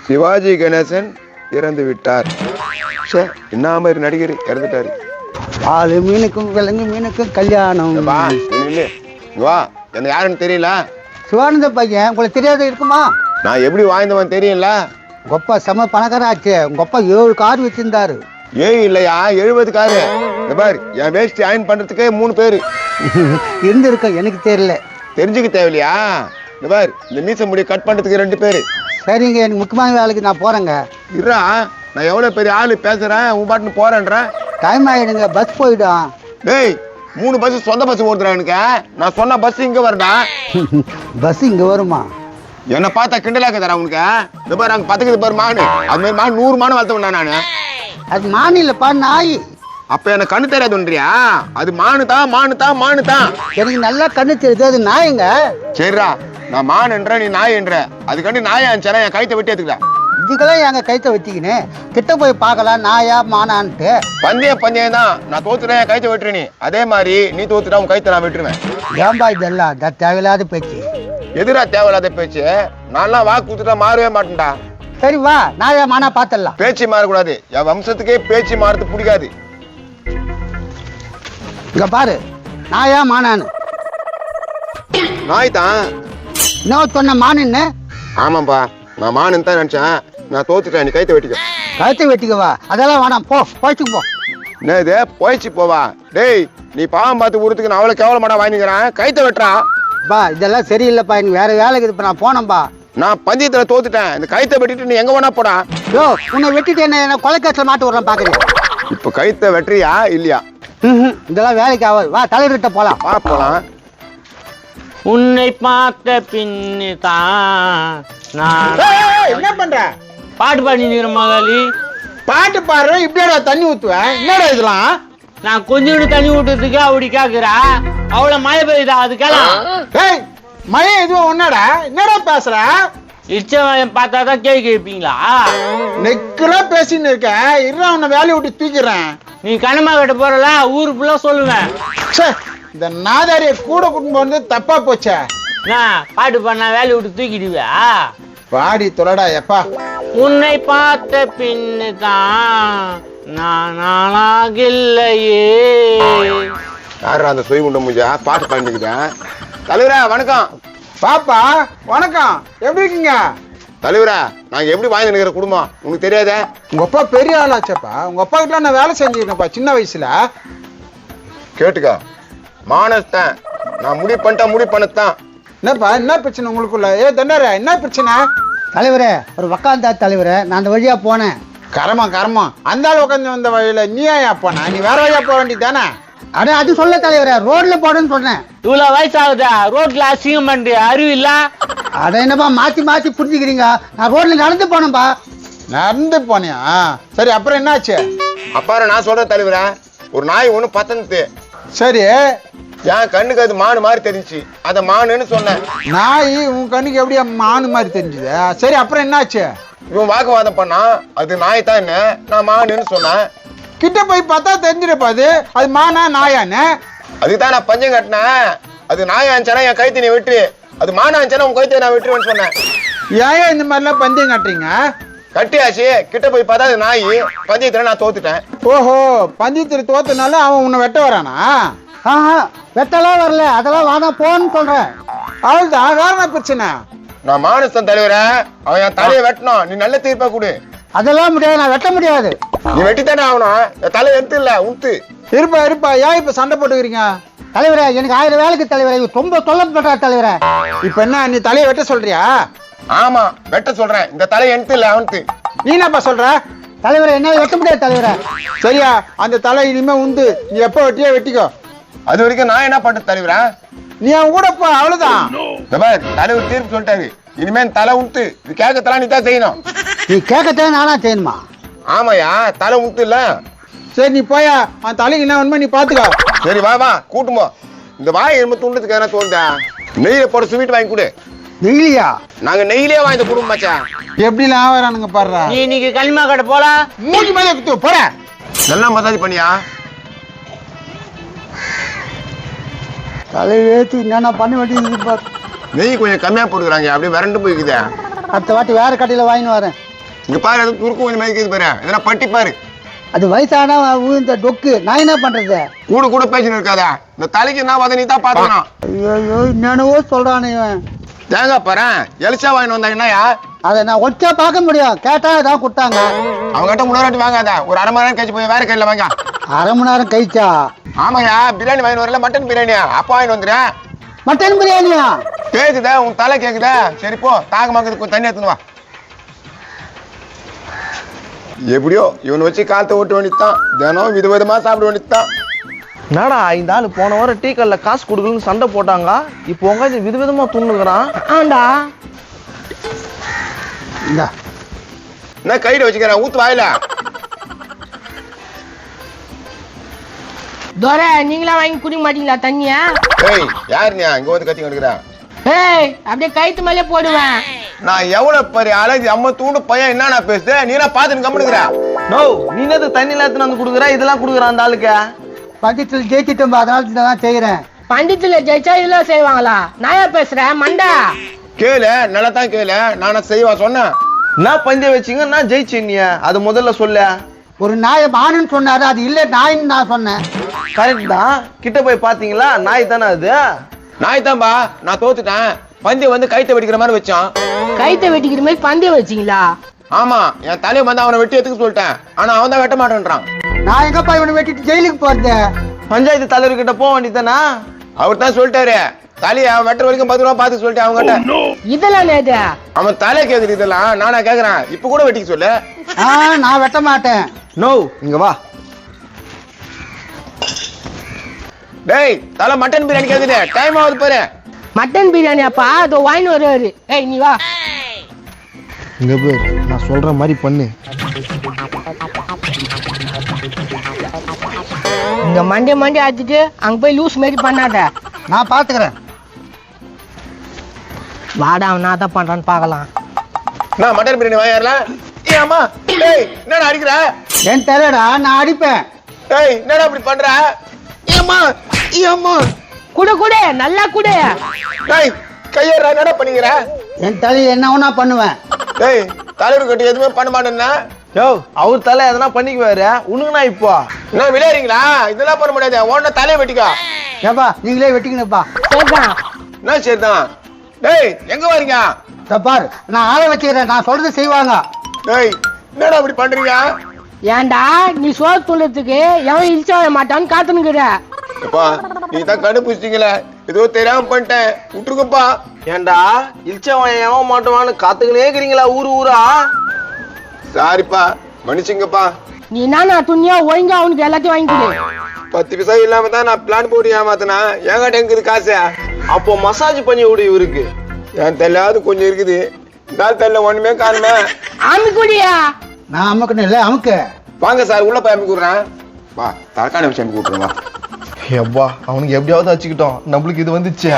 சிவாஜி கணேசன் இறந்து விட்டார். என்ன மாதிரி நடிகர் இறந்துட்டாரு. ஆளு மீனுக்கும் விலங்கு மீனுக்கும் கல்யாணம். வா, என்ன யாருன்னு தெரியல. சிவானந்த பையன் உங்களுக்கு தெரியாத இருக்குமா? நான் எப்படி வாழ்ந்தவன் தெரியல. உங்கப்பா செம பணக்காராச்சு. உங்கப்பா 7 கார் வச்சிருந்தாரு. இல்லையா, 70 காரு. பாரு, என் வேஸ்ட் அயன் பண்றதுக்கே 3 பேரு இருந்திருக்க. எனக்கு தெரியல. தெரிஞ்சுக்க தேவையில்லையா? பாரு, இந்த மீச முடி கட் பண்றதுக்கு 2 பேரு. சரிங்க, எனக்கு முக்கியமான வேலைக்கு நான் போறேங்க. இருடா, நான் எவ்வளவு பெரிய ஆளு பேசுறேன், உன் பாட்டுன்னு போறேன்ற. டைம் ஆயிடுங்க, பஸ் போயிடும். டேய், 3 பஸ் சொந்த பஸ் ஓடுறா எனக்கு. நான் சொன்ன பஸ் இங்க வருடா. பஸ் இங்க வருமா? என்ன பார்த்தா கிண்டலாக்க தரேன் உனக்கு. இந்த பாரு, அங்க பத்துக்குது பாரு மானு. அது மாதிரி மான் 100 மானு வளர்த்தவன் நானு. அது மானிலப்பா, நாய். அப்ப எனக்கு கண்ணு தெரியாதுன்றியா? அது மானு தான். எனக்கு நல்லா கண்ணு தெரியுது, அது நாயங்க. சரிடா, நான் மானுன்ற, நீ நாய் என்ற. அதுக்காண்டி நாயா இருந்துச்சா என் கைத்தை வெட்டி எடுத்துக்கலாம். இதுக்கெல்லாம் எங்க கைத்தை வச்சுக்கினு கிட்ட போய் பார்க்கலாம் நாயா மானான்ட்டு. பந்தயம் தான். நான் தோத்துட்டேன், என் கைத்தை வெட்டுற நீ. அதே மாதிரி நீ தோத்துட்டா உன் கைத்தை நான் வெட்டுருவேன். ஏன்பா இதெல்லாம் தேவையில்லாத பேச்சு? எதிரா தேவையில்லாத பேச்சு? நான்லாம் வாக்கு கொடுத்துட்டா மாறவே மாட்டேன்டா. சரி வா, நாயா மானா பாத்திரலாம். பேச்சு மாறக்கூடாது. என் வம்சத்துக்கே பேச்சு மாறது பிடிக்காது. இங்க பாரு, நாயா மானான்னு. நாய் தான். இன்னும் சொன்ன மானுன்னு? ஆமாப்பா, நான் மானுன்னு தான் நினைச்சேன். நான் தோத்துட்டேன், நீ கைத்தை வெட்டிக்க. கழுத்தை வெட்டிக்கவா? அதெல்லாம் வேணாம், போய்ச்சு போ. என்ன இது போயிச்சு போவா? டேய், நீ பாவம் பார்த்து ஊருக்கு நான் அவ்வளவு கேவலமாடா வாங்கிக்கிறேன். கைத்தை வெட்டுறான். பா, இதெல்லாம் சரியில்லைப்பா. எனக்கு வேற வேலைக்கு இப்ப நான் போனேன்பா. நான் பந்தயத்துல தோத்துட்டேன். இந்த கைத்தை வெட்டிட்டு நீ எங்க வேணா போடா. யோ, உன்னை வெட்டிட்டு என்ன கொலைக்காட்டில் மாட்டு விடுறேன் பாக்குறேன். இப்ப கைத்தை வெட்டுறியா இல்லையா? இதெல்லாம் வேலைக்கு ஆகாது. வா, தலைவர்கிட்ட போலாம். வா போலாம். உன்னை பார்த்த பின்னுதான் நான் என்ன பண்ற? பாட்டு பாடிக்கிற மகாலி. பாட்டு பாடுற இப்படியா தண்ணி ஊத்துவேன்? என்னடா இதெல்லாம்? நான் கொஞ்சோண்டு தண்ணி ஊட்டுறதுக்கு அப்படி கேக்குறா. அவ்வளவு மழை பெய்யுதா அதுக்கெல்லாம்? ஏய், மழை எதுவும் ஒன்னாடா? என்னடா பேசுற? இச்சவன் பார்த்தாதான் கேள்வி கேட்பீங்களா? நெக்கலா பேசின்னு இருக்க. இருடா, உன்னை வேலையை விட்டு தூக்கிறேன். நீ கனமா கட்ட போறல ஊரு ஃபுல்லா சொல்லுவேன். இந்த நாதாரிய கூட கூட்டிட்டு போனது தப்பா போச்சே. நான் பாட்டு பண்ணா வேலையை விட்டு தூக்கிடுவியா? பாடி தொலைடா எப்பா. உன்னை பார்த்த பின்னுதான் நான் நானாக இல்லையே. யாரா அந்த சொய் உண்ட முடிஞ்சா பாட்டு பண்ணிக்கிட்டேன். தலைவரா வணக்கம். பாப்பா வணக்கம், எப்படி இருக்கீங்க? தலைவரா, நாங்க எப்படி வாழ்ந்து நிக்கிற குடும்பம் உனக்கு தெரியாதே? உங்க அப்பா பெரிய ஆளாச்சப்பா. உங்க அப்பா கிட்ட நான் வேலை செஞ்சிருக்கேன்ப்பா சின்ன வயசுல. கேட்டுக்கா, மானஸ்தான். நான் முடிவு பண்ணத்தான். என்னப்பா, என்ன பிரச்சனை உங்களுக்குள்ள? தண்டாரே, என்ன பிரச்சனை? தலைவரே, ஒரு உக்காந்தா தலைவரே, நான் அந்த வழியா போனேன். கரமா அந்த ஆள் உட்காந்து வந்த வழியில நீ ஏன் போன? நீ வேற வழியா போக வேண்டியது தானே? அட அது சொல்ல தலைவரே, ரோட்ல போடுன்னு சொன்னேன். இவ்வளவு வயசாகுதா ரோட்ல அசிங்கம் பண்ற அறிவு இல்ல? அட என்னப்பா மாத்தி புரிஞ்சுக்கிறீங்க? நான் ரோட்ல நடந்து போனேன்பா. நடந்து போனியா? சரி, அப்புறம் என்னாச்சு? அப்பாரு நான் சொல்றேன் தலைவரா, ஒரு நாய் ஒண்ணு பத்தனது. சரி, என் கண்ணுக்கு அது மானு மாதிரி தெரிஞ்சு அத மானுன்னு சொன்னேன். நாய் உன் கண்ணுக்கு எப்படியா மானு மாதிரி தெரிஞ்சுது? சரி, அப்புறம் என்னாச்சு? இவன் வாக்குவாதம் பண்ணா அது நாய் தான், என்ன நான் மானுன்னு சொன்னேன். கிட்ட போய் பார்த்தா தெரிஞ்சிருப்பா அது மானா நாயான்னு. அதுதான் நான் பஞ்சம் கட்டினேன். அது நாயா இருந்துச்சுன்னா என் கைத்தை நீ வெட்டு, அது மானா இருந்துச்சுன்னா உன் கைத்தை நான் வெட்டுவேன்னு சொன்னேன். ஏன் இந்த மாதிரிலாம் பந்தயம் கட்டுறீங்க? கட்டியாச்சு. கிட்ட போய் பார்த்தா அது நாய். பந்தயத்துல நான் தோத்துட்டேன். ஓஹோ, பந்தயத்துல தோத்துனால அவன் உன்னை வெட்ட வரானா? வெட்டலாம் வரல, அதெல்லாம் வாங்க போன்னு சொல்றேன். அவள்தான், வேற என்ன பிரச்சனை? நான் மானஸ்தான் தலைவர. அவன் என் தலையை வெட்டணும். நீ நல்ல தீர்ப்பா கொடு. அதெல்லாம் முடியாது, நான் வெட்ட முடியாது. நீ வெட்டித்தானே ஆகணும். என் தலை எடுத்து இல்ல உத்து இருப்பா. ஏன் இப்ப சண்டை போட்டுக்கிறீங்க? தலைவரே, எனக்கு 1000 வேலைக்கு தலைவரே, ரொம்ப தொல்லை பண்றா தலைவரே. இப்ப என்ன, நீ தலையை வெட்ட சொல்றியா? ஆமா, வெட்ட சொல்றேன். இந்த தலை எடுத்து இல்ல அவனுக்கு. நீ என்னப்பா சொல்ற? தலைவரே, என்ன வெட்ட முடியாது தலைவரே. சரியா, அந்த தலை இனிமே உண்டு. நீ எப்ப வெட்டியா வெட்டிக்கோ. அது வரைக்கும் நான் என்ன பண்றது தலைவரா? நீ அவன் கூட போ, அவ்வளவுதான். தலைவர் தீர்ப்பு சொல்லிட்டாரு. இனிமே தலை உண்டு. இது கேட்கத்தெல்லாம் நீ தான் செய்யணும். நீ கேட்கத்தான் நானா செய்யணுமா? ஆமாயா, தலை உண்டு இல்ல. சரி, நீ போயா. அவன் தலைக்கு என்ன வேணுமோ நீ பாத்துக்கோ. சரி, வா கூட்டுமோ. இந்த வாய் எலும்பு துண்டதுக்கு எதனா தோணுதா? நெய்யில போட ஸ்வீட் வாங்கி கொடு. நெய்லியா? நாங்க நெய்யிலே வாங்கி குடும்பம் மச்சா. எப்படிலாம் ஆவறானுங்க பாருடா. நீ இன்னைக்கு களிமா கடை போல மூஞ்சி மேல குத்து போற. நல்லா மசாஜ் பண்ணியா? தலை ஏற்றி என்னென்ன பண்ண வேண்டியது பாரு. நெய் கொஞ்சம் கம்மியா போட்டுக்கிறாங்க, அப்படியே வறண்டு போய்க்குதே. அடுத்த வாட்டி வேற கடையில வாங்கின்னு வரேன். இங்க பாரு அது துருக்கு கொஞ்சம் மாதிரி பாரு எதனா பட்டி பாரு. அது வயசான இந்த டொக்கு நான் என்ன பண்றது? கூட கூட பேசின்னு இருக்காதா, இந்த தலைக்கு என்ன வத நீ தான் பாத்துக்கணும். ஐயோ என்னென்னவோ சொல்றானே இவன். தேங்காய் பாரு எலிச்சா வாங்கிட்டு வந்தா என்னயா? அதை நான் ஒச்சா பார்க்க முடியும், கேட்டா ஏதாவது கொடுத்தாங்க. அவங்ககிட்ட முன்னாடி வாங்காத, ஒரு அரை மணி நேரம் கழிச்சு போய் வேற கையில வாங்க. அரை மணி நேரம் கழிச்சா? ஆமாயா, பிரியாணி வாங்கிட்டு வரல, மட்டன் பிரியாணியா அப்பா வாங்கிட்டு வந்துடுறேன். மட்டன் பிரியாணியா? கேக்குதா உன் தலை கேக்குதா? சரி போ, தாகமாக்குறதுக்கு தண்ணி எடுத்துன்னு வா. எப்படியோ இவனை வச்சு காலத்தை ஓட்ட வேண்டியதுதான், தினம் விதவிதமா சாப்பிட வேண்டியதுதான். என்னடா இந்த ஆளு போன வாரம் டீ கல்ல காசு கொடுக்கலன்னு சண்டை போட்டாங்க, இப்போ உங்க விதவிதமா துண்ணுக்குறான். ஆண்டா இந்தா என்ன கையில வச்சுக்கிறேன், ஊத்து வாயில. துரை நீங்களா வாங்கி குடிக்க மாட்டீங்களா தண்ணியா? ஏய் யாரு நீ இங்க வந்து கத்தி கொடுக்குறேன்? ஏய் அப்படியே கைத்து மேலே போடுவேன். நான் எவ்வளவு பெரிய அழகு அம்மா தூண்டு பையன் என்ன நான் பேசுறேன், நீ நான் பாத்துன்னு கம்முனுக்குற. நோ நீ என்னது தண்ணியில எடுத்துன்னு வந்து கொடுக்குற, இதெல்லாம் கொடுக்குறான் அந்த ஆளுக்கு. பஞ்சத்தில் ஜெயிச்சிட்டோம், அதனால தான் செய்யறேன். பண்டித்துல ஜெயிச்சா இதெல்லாம் செய்வாங்களா? நாயா பேசுறேன் மண்டா. கேளு நல்லா தான் கேளு, நானா செய்வா சொன்னேன். நான் பந்தய வச்சிங்க நான் ஜெயிச்சேன், அது முதல்ல சொல்ல. ஒரு நாயை மானுன்னு சொன்னாரு, அது இல்ல நாயின்னு நான் சொன்னேன். கரெக்ட் தான், கிட்ட போய் பாத்தீங்களா நாய் தானே அது. நாய் தான்பா, நான் தோத்துட்டேன். பந்தயம் வந்து கைத்தை வெடிக்கிற மாதிரி வச்சான். கைத்தை வெட்டிக்கிற மாதிரி பந்தயம் வச்சிங்களா? ஆமா, என் தலையை வந்து அவனை வெட்டி எடுத்துக்க சொல்லிட்டேன், ஆனா அவன் தான் வெட்ட மாட்டேன்றான். நான் எங்கப்பா இவனை வெட்டிட்டு ஜெயிலுக்கு போறது? பஞ்சாயத்து தலைவர்கிட்ட போக வேண்டியதானா? அவர் தான் சொல்லிட்டாரு, தலையை அவன் வெட்டுற வரைக்கும் 10 ரூபா பார்த்து சொல்லிட்டேன் அவங்ககிட்ட. இதெல்லாம் நேது அவன் தலையை கேக்குது, இதெல்லாம் நானா கேக்குறேன், இப்ப கூட வெட்டிக்க சொல்லு. நான் வெட்ட மாட்டேன். நோ இங்க வா. டேய் தலை மட்டன் பிரியாணி கேக்குது, டைம் ஆகுது பாரு. மட்டன் பிரியாணி அப்பா அதோ வாங்கி வருவாரு. ஏய் நீ வா. இங்க பேர் நான் சொல்ற மாதிரி பண்ணு. இங்க மண்டே மண்டே ஆத்திட்டு அங்க போய் லூஸ் மாதிரி பண்ணாத. நான் பாத்துக்கிறேன். வாடா அவன் நான் தான் பண்றான்னு பாக்கலாம். நான் மட்டன் பிரியாணி வாங்கிடலாம். ஏமா டேய் என்னடா அடிக்கிற? என் தலைடா, நான் அடிப்பேன். டேய் என்னடா இப்படி பண்ற? ஏமா ஏமா குடு குடு நல்லா குடு. டேய் கையறா, என்னடா பண்ணிக்கிற? என் தலையை என்ன வேணா பண்ணுவேன். டேய் தலைவர் கட்டி எதுவுமே பண்ண மாட்டேன்னா? யோ அவர் தலை எதனா பண்ணிக்குவாரு, உனக்குனா இப்போ என்ன விளையாடுறீங்களா? இதெல்லாம் பண்ண முடியாது, உடனே தலையை வெட்டிக்கா. ஏப்பா நீங்களே வெட்டிக்கணுப்பா. சரிதான். என்ன சரிதான்? டேய் எங்க வரீங்க? பாரு நான் ஆளை வச்சுக்கிறேன், நான் சொல்றது செய்வாங்க. டேய் என்னடா இப்படி பண்றீங்க? ஏன்டா நீ சோறு துள்ளத்துக்கு எவன் இழிச்சா மாட்டான்னு காத்துனுக்குற. அப்பா நீ தான் கண்டுபிடிச்சிட்டீங்களே, ஏதோ தெரியாம பண்ணிட்டேன், விட்டுருங்கப்பா. ஏண்டா இல்ச்சவன் ஏன் மாட்டோமான்னு காத்துக்கினே இருக்கிறீங்களா ஊரு ஊரா? சாரிப்பா மன்னிச்சுங்கப்பா. நீ என்ன துணியா ஒழுங்கா அவனுக்கு எல்லாத்தையும் வாங்கி கொடு. 10 பைசா இல்லாம தான் நான் பிளான் போட்டு ஏமாத்தினா, என்கிட்ட இருக்குது காசு. அப்போ மசாஜ் பண்ணி விடு இவருக்கு. என் தெல்லாவது கொஞ்சம் இருக்குது, கால் தெல்ல ஒண்ணுமே காணுமே. ஆமி குடியா. நான் அமுக்கணும் இல்லை, அமுக்கு. வாங்க சார் உள்ள போய் அமுக்கி விடுறேன். வா தலக்காணி வச்சு அமுக்கி விட்டுருங்க. எப்பா அவனுக்கு எப்படியாவது வச்சுக்கிட்டோம், நம்மளுக்கு இது வந்துச்சு.